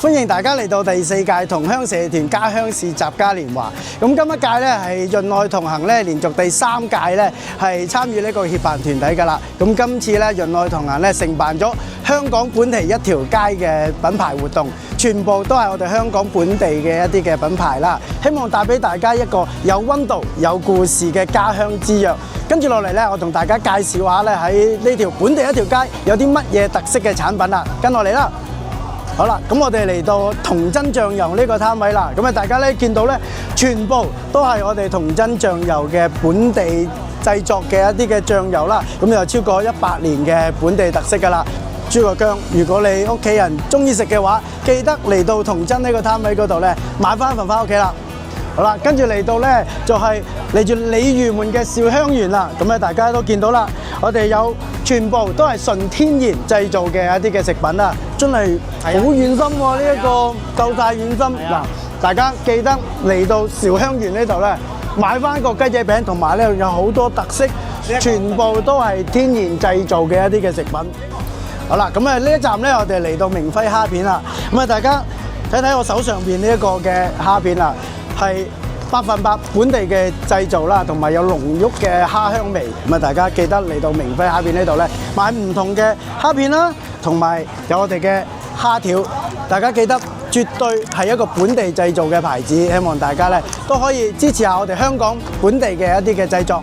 歡迎大家嚟到第4屆同鄉社團家鄉市集嘉年華。咁今一屆咧係潤愛同行咧，連續第3屆咧係參與呢個協辦團體㗎啦。咁今次咧潤愛同行咧承辦咗香港本地一條街嘅品牌活動，全部都係我哋香港本地嘅一啲嘅品牌啦。希望帶俾大家一個有溫度、有故事嘅家鄉之約。跟住落嚟咧，我同大家介紹下咧喺呢條本地一條街有啲乜嘢特色嘅產品啦。跟落嚟啦！好啦，咁我哋嚟到童真醬油呢個攤位啦。咁啊，大家咧見到咧，全部都係我哋童真醬油嘅本地製作嘅一啲嘅醬油啦。咁有超過100年嘅本地特色㗎啦。豬腳薑，如果你屋企人中意食嘅話，記得嚟到童真呢個攤位嗰度咧買翻份翻屋企啦。好啦，跟住嚟到咧就係嚟住鯉魚門嘅紹香園啦。咁咧大家都見到啦，我哋有全部都係純天然製造嘅一啲嘅食品啦，真係好遠心喎！呢一個夠晒遠心嗱，大家記得嚟到紹香園呢度咧買翻個雞仔餅，同埋咧有好多特色，全部都係天然製造嘅一啲嘅食品。好啦，咁啊呢一站咧我哋嚟到明輝蝦片啦，咁啊大家睇睇我手上邊呢一個嘅蝦片啦。係100%本地嘅製造啦，同埋有濃郁嘅蝦香味。咁啊，大家記得嚟到明輝蝦片呢度咧，買唔同嘅蝦片啦，同埋有我哋嘅蝦條。大家記得絕對係一個本地製造嘅牌子，希望大家咧都可以支持下我哋香港本地嘅一啲嘅製作。